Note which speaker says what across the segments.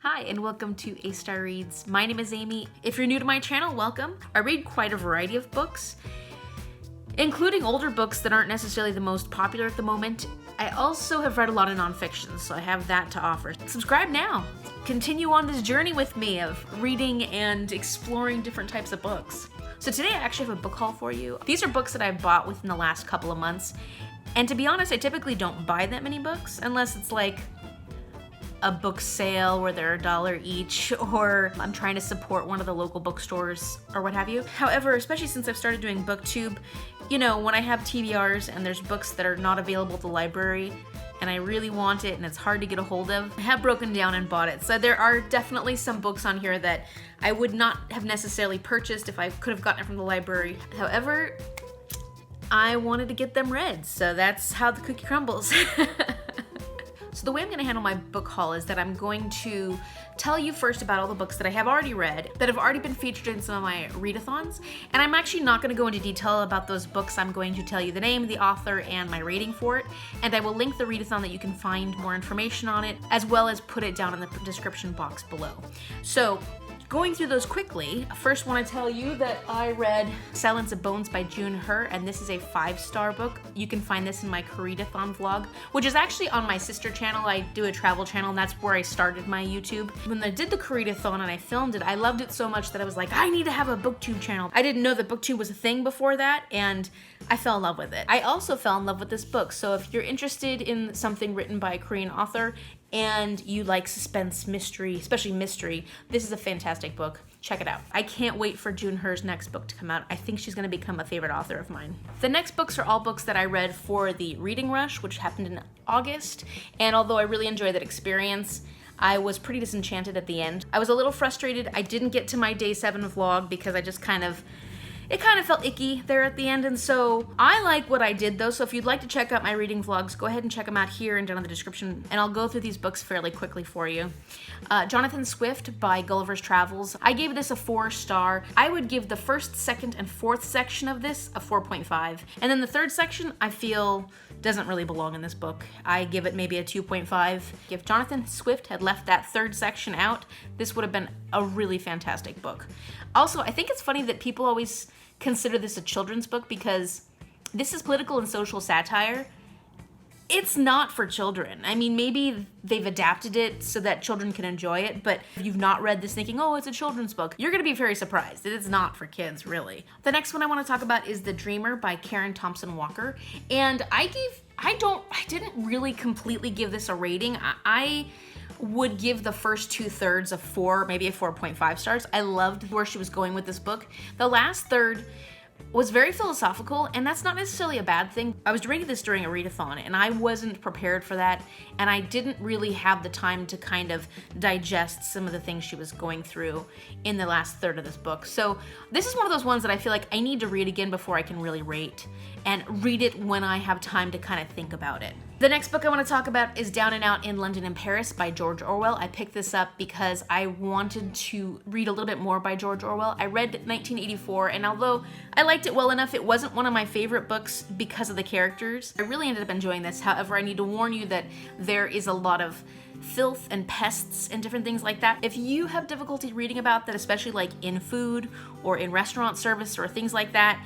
Speaker 1: Hi, and welcome to A-Star Reads. My name is Amy. If you're new to my channel, welcome. I read quite a variety of books, including older books that aren't necessarily the most popular at the moment. I also have read a lot of nonfiction, so I have that to offer. Subscribe now. Continue on this journey with me of reading and exploring different types of books. So today I actually have a book haul for you. These are books that I've bought within the last couple of months. And to be honest, I typically don't buy that many books unless it's like a book sale where they're $1 each, or I'm trying to support one of the local bookstores or what have you. However, especially since I've started doing BookTube, you know, when I have TBRs and there's books that are not available at the library and I really want it and it's hard to get a hold of, I have broken down and bought it. So there are definitely some books on here that I would not have necessarily purchased if I could have gotten it from the library. However, I wanted to get them read, so that's how the cookie crumbles. So the way I'm going to handle my book haul is that I'm going to tell you first about all the books that I have already read, that have already been featured in some of my readathons, and I'm actually not going to go into detail about those books. I'm going to tell you the name, the author, and my rating for it, and I will link the readathon that you can find more information on it, as well as put it down in the description box below. So, going through those quickly, first want to tell you that I read Silence of Bones by June Her, and this is a 5-star book. You can find this in my readathon vlog, which is actually on my sister channel. I do a travel channel, and that's where I started my YouTube. When I did the readathon and I filmed it, I loved it so much that I was like, I need to have a BookTube channel. I didn't know that BookTube was a thing before that, and I fell in love with it. I also fell in love with this book, so if you're interested in something written by a Korean author, and you like suspense, mystery, especially mystery, this is a fantastic book. Check it out. I can't wait for June Her's next book to come out. I think she's gonna become a favorite author of mine. The next books are all books that I read for the reading rush, which happened in August, and although I really enjoyed that experience, I was pretty disenchanted at the end. I was a little frustrated. I didn't get to my day 7 vlog because I just it kind of felt icky there at the end, and so I like what I did though, so if you'd like to check out my reading vlogs, go ahead and check them out here and down in the description, and I'll go through these books fairly quickly for you. Jonathan Swift by Gulliver's Travels. I gave this a 4-star. I would give the first, second, and fourth section of this a 4.5, and then the third section I feel doesn't really belong in this book. I give it maybe a 2.5. If Jonathan Swift had left that third section out, this would have been a really fantastic book. Also, I think it's funny that people always consider this a children's book because this is political and social satire. It's not for children. I mean, maybe they've adapted it so that children can enjoy it, but if you've not read this thinking, oh, it's a children's book, you're gonna be very surprised. It is not for kids, really. The next one I wanna talk about is The Dreamer by Karen Thompson Walker, and I didn't really completely give this a rating. I would give the first 2/3 a 4, maybe a 4.5 stars. I loved where she was going with this book. The last third was very philosophical, and that's not necessarily a bad thing. I was reading this during a readathon, and I wasn't prepared for that, and I didn't really have the time to kind of digest some of the things she was going through in the last third of this book. So this is one of those ones that I feel like I need to read again before I can really rate, and read it when I have time to kind of think about it. The next book I want to talk about is Down and Out in London and Paris by George Orwell. I picked this up because I wanted to read a little bit more by George Orwell. I read 1984, and although I liked it well enough, it wasn't one of my favorite books because of the characters. I really ended up enjoying this. However, I need to warn you that there is a lot of filth and pests and different things like that. If you have difficulty reading about that, especially like in food or in restaurant service or things like that,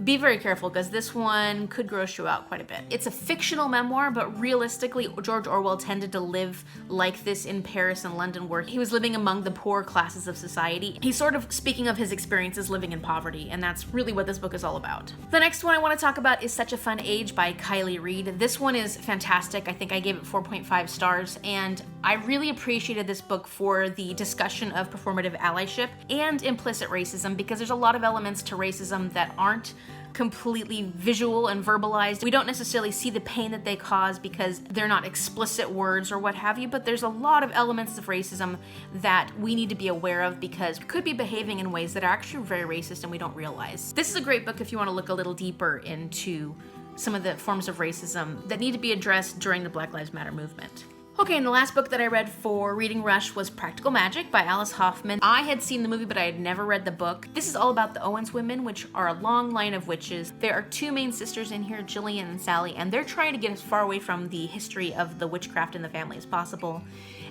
Speaker 1: be very careful because this one could gross you out quite a bit. It's a fictional memoir, but realistically, George Orwell tended to live like this in Paris and London, where he was living among the poor classes of society. He's sort of speaking of his experiences living in poverty, and that's really what this book is all about. The next one I want to talk about is Such a Fun Age by Kiley Reid. This one is fantastic. I think I gave it 4.5 stars, and I really appreciated this book for the discussion of performative allyship and implicit racism, because there's a lot of elements to racism that aren't completely visual and verbalized. We don't necessarily see the pain that they cause because they're not explicit words or what have you, but there's a lot of elements of racism that we need to be aware of because we could be behaving in ways that are actually very racist and we don't realize. This is a great book if you want to look a little deeper into some of the forms of racism that need to be addressed during the Black Lives Matter movement. Okay, and the last book that I read for Reading Rush was Practical Magic by Alice Hoffman. I had seen the movie, but I had never read the book. This is all about the Owens women, which are a long line of witches. There are two main sisters in here, Jillian and Sally, and they're trying to get as far away from the history of the witchcraft in the family as possible.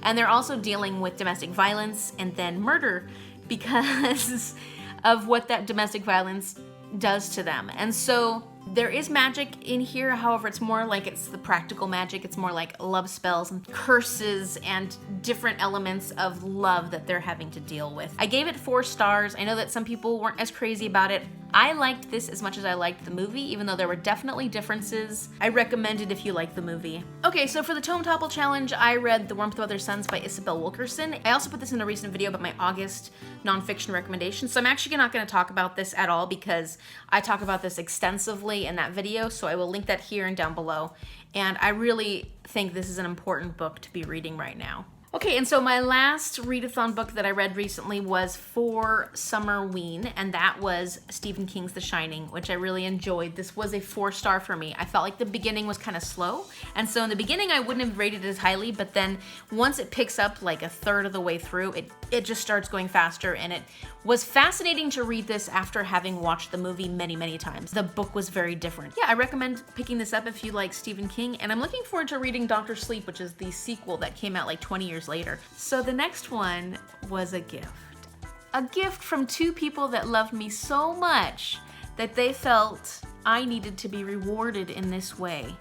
Speaker 1: And they're also dealing with domestic violence and then murder because of what that domestic violence does to them. And so there is magic in here, however, it's more like it's the practical magic. It's more like love spells and curses and different elements of love that they're having to deal with. I gave it 4 stars. I know that some people weren't as crazy about it. I liked this as much as I liked the movie, even though there were definitely differences. I recommend it if you like the movie. Okay, so for the Tome Topple Challenge, I read The Warmth of Other Suns by Isabel Wilkerson. I also put this in a recent video about my August nonfiction recommendations, so I'm actually not going to talk about this at all because I talk about this extensively in that video, so I will link that here and down below. And I really think this is an important book to be reading right now. Okay, and so my last readathon book that I read recently was For Summerween, and that was Stephen King's The Shining, which I really enjoyed. This was a 4-star for me. I felt like the beginning was kind of slow, and so in the beginning I wouldn't have rated it as highly, but then once it picks up like a third of the way through, it just starts going faster, and it was fascinating to read this after having watched the movie many, many times. The book was very different. Yeah, I recommend picking this up if you like Stephen King, and I'm looking forward to reading Dr. Sleep, which is the sequel that came out like 20 years later. So the next one was a gift. A gift from 2 people that loved me so much that they felt I needed to be rewarded in this way.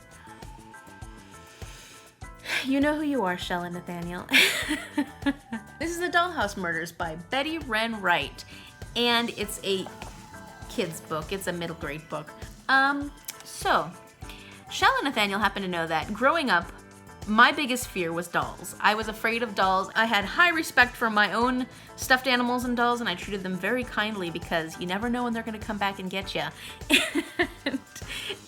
Speaker 1: You know who you are, Shell and Nathaniel. This is The Dollhouse Murders by Betty Wren Wright, and it's a kid's book. It's a middle grade book. So Shell and Nathaniel happen to know that growing up, my biggest fear was dolls. I was afraid of dolls. I had high respect for my own stuffed animals and dolls, and I treated them very kindly because you never know when they're gonna come back and get you. And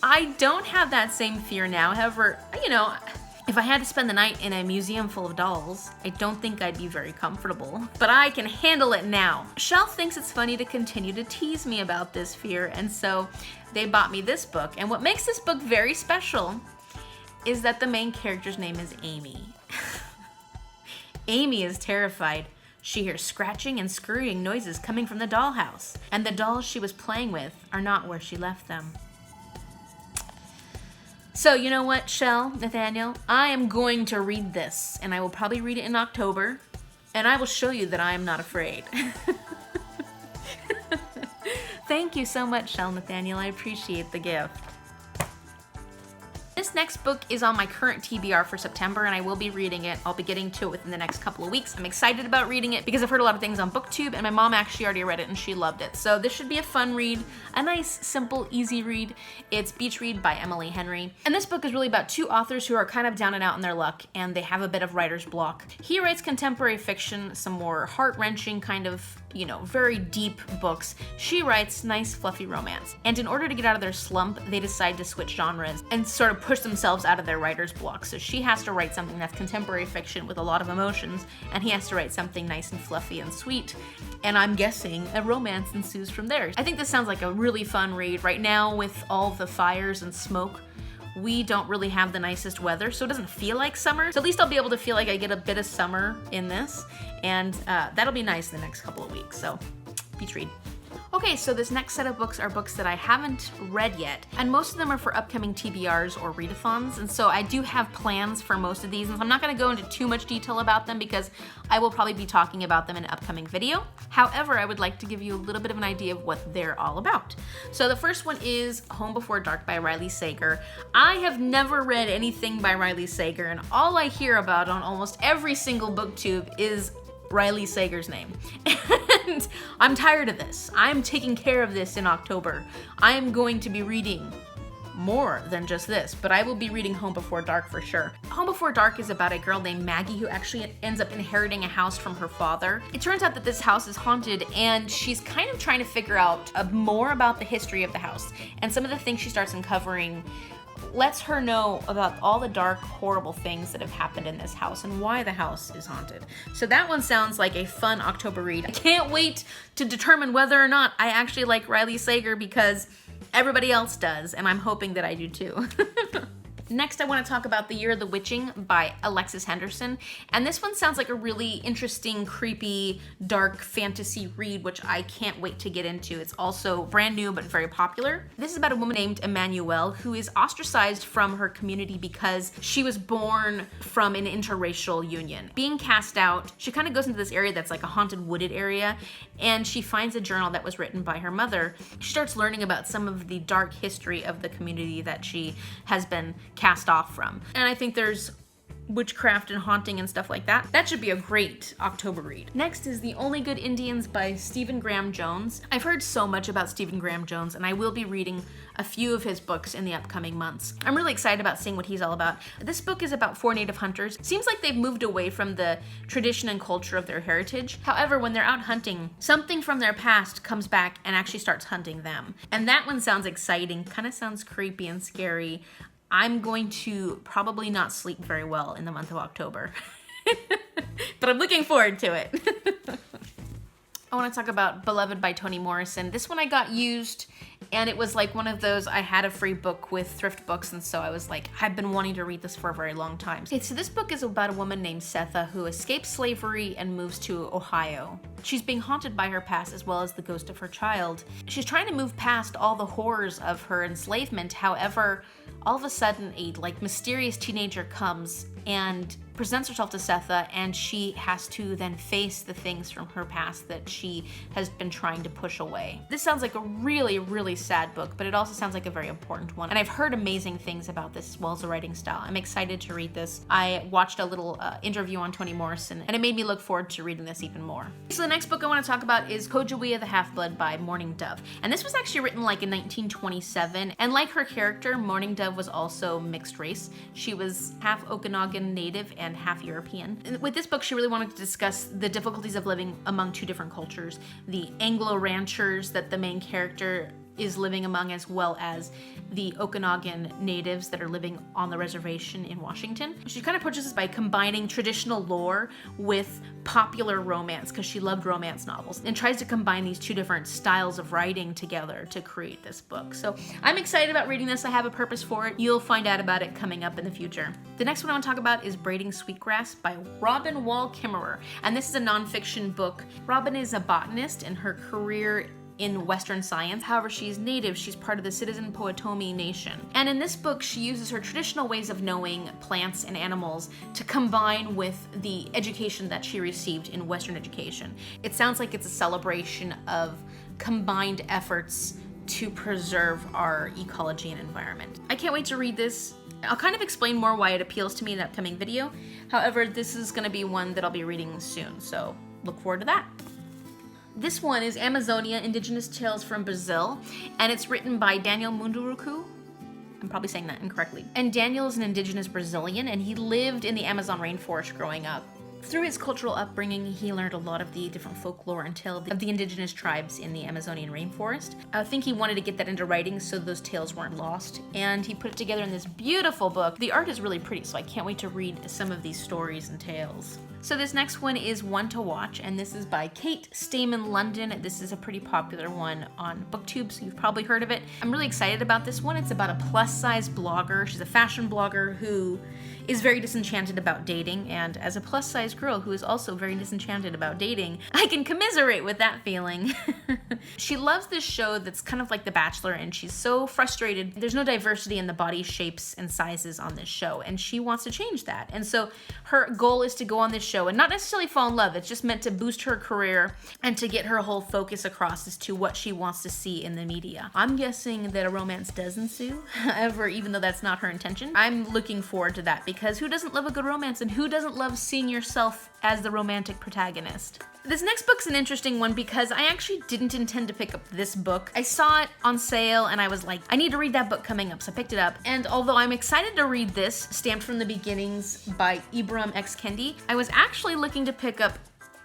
Speaker 1: I don't have that same fear now. However, you know, if I had to spend the night in a museum full of dolls, I don't think I'd be very comfortable. But I can handle it now. Shell thinks it's funny to continue to tease me about this fear, and so they bought me this book. And what makes this book very special is that the main character's name is Amy. Amy is terrified. She hears scratching and scurrying noises coming from the dollhouse, and the dolls she was playing with are not where she left them. So you know what, Shell, Nathaniel? I am going to read this, and I will probably read it in October, and I will show you that I am not afraid. Thank you so much, Shell, Nathaniel. I appreciate the gift. This next book is on my current TBR for September, and I will be reading it. I'll be getting to it within the next couple of weeks. I'm excited about reading it because I've heard a lot of things on BookTube, and my mom actually already read it and she loved it. So this should be a fun read, a nice, simple, easy read. It's Beach Read by Emily Henry. And this book is really about 2 authors who are kind of down and out in their luck, and they have a bit of writer's block. He writes contemporary fiction, some more heart-wrenching kind of, you know, very deep books. She writes nice, fluffy romance. And in order to get out of their slump, they decide to switch genres and sort of push themselves out of their writer's block. So she has to write something that's contemporary fiction with a lot of emotions, and he has to write something nice and fluffy and sweet. And I'm guessing a romance ensues from there. I think this sounds like a really fun read. Right now, with all the fires and smoke, we don't really have the nicest weather, so it doesn't feel like summer. So at least I'll be able to feel like I get a bit of summer in this, and that'll be nice the next couple of weeks. So, beach read. Okay, so this next set of books are books that I haven't read yet, and most of them are for upcoming TBRs or readathons, and so I do have plans for most of these, and so I'm not going to go into too much detail about them because I will probably be talking about them in an upcoming video. However, I would like to give you a little bit of an idea of what they're all about. So the first one is Home Before Dark by Riley Sager. I have never read anything by Riley Sager, and all I hear about on almost every single booktube is Riley Sager's name. And I'm tired of this. I'm taking care of this in October. I'm going to be reading more than just this, but I will be reading Home Before Dark for sure. Home Before Dark is about a girl named Maggie who actually ends up inheriting a house from her father. It turns out that this house is haunted, and she's kind of trying to figure out more about the history of the house. And some of the things she starts uncovering lets her know about all the dark, horrible things that have happened in this house and why the house is haunted. So that one sounds like a fun October read. I can't wait to determine whether or not I actually like Riley Sager because everybody else does, and I'm hoping that I do too. Next, I want to talk about The Year of the Witching by Alexis Henderson. And this one sounds like a really interesting, creepy, dark fantasy read, which I can't wait to get into. It's also brand new, but very popular. This is about a woman named Emmanuelle who is ostracized from her community because she was born from an interracial union. Being cast out, she kind of goes into this area that's like a haunted wooded area, and she finds a journal that was written by her mother. She starts learning about some of the dark history of the community that she has been cast off from. And I think there's witchcraft and haunting and stuff like that. That should be a great October read. Next is The Only Good Indians by Stephen Graham Jones. I've heard so much about Stephen Graham Jones, and I will be reading a few of his books in the upcoming months. I'm really excited about seeing what he's all about. This book is about 4 native hunters. Seems like they've moved away from the tradition and culture of their heritage. However, when they're out hunting, something from their past comes back and actually starts hunting them. And that one sounds exciting, kind of sounds creepy and scary. I'm going to probably not sleep very well in the month of October, but I'm looking forward to it. I want to talk about Beloved by Toni Morrison. This one I got used, and it was like one of those, I had a free book with thrift books, and so I was like, I've been wanting to read this for a very long time. Okay, so this book is about a woman named Setha who escapes slavery and moves to Ohio. She's being haunted by her past as well as the ghost of her child. She's trying to move past all the horrors of her enslavement. However, all of a sudden a mysterious teenager comes and presents herself to Setha, and she has to then face the things from her past that she has been trying to push away. This sounds like a really, really sad book, but it also sounds like a very important one. And I've heard amazing things about this as well as the writing style. I'm excited to read this. I watched a little interview on Toni Morrison, and it made me look forward to reading this even more. So the next book I want to talk about is Kojawea the Half-Blood by Mourning Dove. And this was actually written like in 1927. And like her character, Mourning Dove was also mixed race. She was half Okanagan native and half European. And with this book, she really wanted to discuss the difficulties of living among 2 different cultures. The Anglo ranchers that the main character is living among, as well as the Okanagan natives that are living on the reservation in Washington. She kind of approaches this by combining traditional lore with popular romance, because she loved romance novels, and tries to combine these 2 different styles of writing together to create this book. So I'm excited about reading this. I have a purpose for it. You'll find out about it coming up in the future. The next one I want to talk about is Braiding Sweetgrass by Robin Wall Kimmerer, and this is a nonfiction book. Robin is a botanist, and her career in Western science. However, she's native. She's part of the Citizen Poetomi Nation. And in this book, she uses her traditional ways of knowing plants and animals to combine with the education that she received in Western education. It sounds like it's a celebration of combined efforts to preserve our ecology and environment. I can't wait to read this. I'll kind of explain more why it appeals to me in an upcoming video. However, this is going to be one that I'll be reading soon, so look forward to that. This one is Amazonia, Indigenous Tales from Brazil, and it's written by Daniel Munduruku. I'm probably saying that incorrectly. And Daniel is an indigenous Brazilian, and he lived in the Amazon rainforest growing up. Through his cultural upbringing, he learned a lot of the different folklore and tales of the indigenous tribes in the Amazonian rainforest. I think he wanted to get that into writing so those tales weren't lost, and he put it together in this beautiful book. The art is really pretty, so I can't wait to read some of these stories and tales. So this next one is One to Watch, and this is by Kate Stamen London. This is a pretty popular one on BookTube, so you've probably heard of it. I'm really excited about this one. It's about a plus-size blogger. She's a fashion blogger who is very disenchanted about dating, and as a plus-size girl who is also very disenchanted about dating, I can commiserate with that feeling. She loves this show that's kind of like The Bachelor, and she's so frustrated. There's no diversity in the body shapes and sizes on this show, and she wants to change that. And so her goal is to go on this show and not necessarily fall in love. It's just meant to boost her career and to get her whole focus across as to what she wants to see in the media. I'm guessing that a romance does ensue. However, even though that's not her intention, I'm looking forward to that, because who doesn't love a good romance, and who doesn't love seeing yourself as the romantic protagonist? This next book's an interesting one because I actually didn't intend to pick up this book. I saw it on sale and I was like, I need to read that book coming up, so I picked it up. And although I'm excited to read this, Stamped from the Beginnings by Ibram X. Kendi, I was actually looking to pick up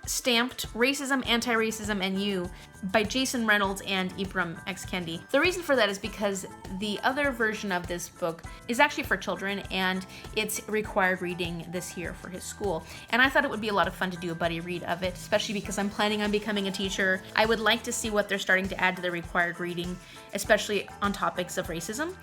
Speaker 1: Stamped: Racism, Anti-Racism, and You by Jason Reynolds and Ibram X. Kendi. The reason for that is because the other version of this book is actually for children, and it's required reading this year for his school. And I thought it would be a lot of fun to do a buddy read of it, especially because I'm planning on becoming a teacher. I would like to see what they're starting to add to the required reading, especially on topics of racism.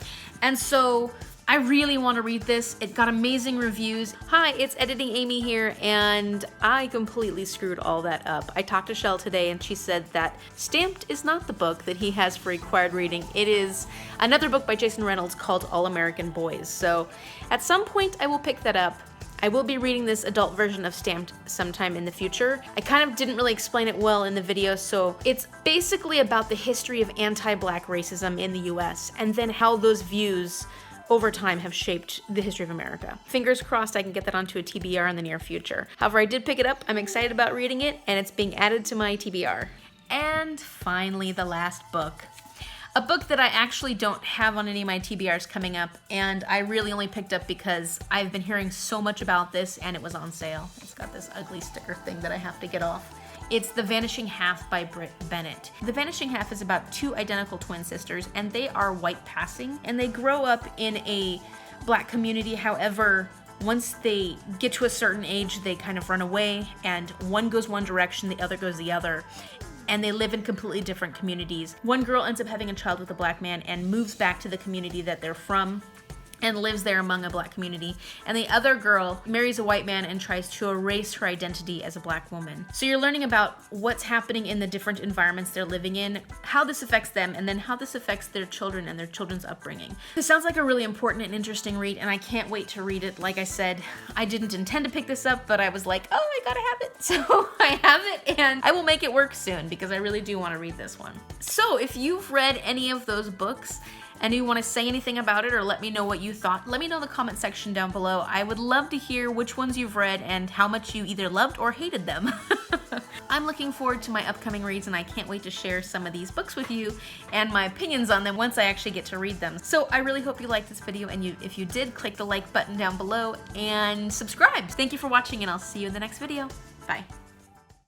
Speaker 1: And so I really want to read this. It got amazing reviews. Hi, it's Editing Amy here, and I completely screwed all that up. I talked to Shell today, and she said that Stamped is not the book that he has for required reading. It is another book by Jason Reynolds called All American Boys. So at some point, I will pick that up. I will be reading this adult version of Stamped sometime in the future. I kind of didn't really explain it well in the video, so it's basically about the history of anti-Black racism in the US, and then how those views over time have shaped the history of America. Fingers crossed I can get that onto a TBR in the near future. However, I did pick it up, I'm excited about reading it, and it's being added to my TBR. And finally, the last book. A book that I actually don't have on any of my TBRs coming up, and I really only picked up because I've been hearing so much about this and it was on sale. It's got this ugly sticker thing that I have to get off. It's The Vanishing Half by Britt Bennett. The Vanishing Half is about two identical twin sisters, and they are white passing, and they grow up in a Black community. However, once they get to a certain age, they kind of run away, and one goes one direction, the other goes the other. And they live in completely different communities. One girl ends up having a child with a Black man and moves back to the community that they're from and lives there among a Black community. And the other girl marries a white man and tries to erase her identity as a Black woman. So you're learning about what's happening in the different environments they're living in, how this affects them, and then how this affects their children and their children's upbringing. This sounds like a really important and interesting read, and I can't wait to read it. Like I said, I didn't intend to pick this up, but I was like, oh, I gotta have it. So I have it, and I will make it work soon because I really do want to read this one. So if you've read any of those books, and you want to say anything about it or let me know what you thought, let me know in the comment section down below. I would love to hear which ones you've read and how much you either loved or hated them. I'm looking forward to my upcoming reads, and I can't wait to share some of these books with you and my opinions on them once I actually get to read them. So I really hope you liked this video, and if you did, click the like button down below and subscribe. Thank you for watching, and I'll see you in the next video. Bye.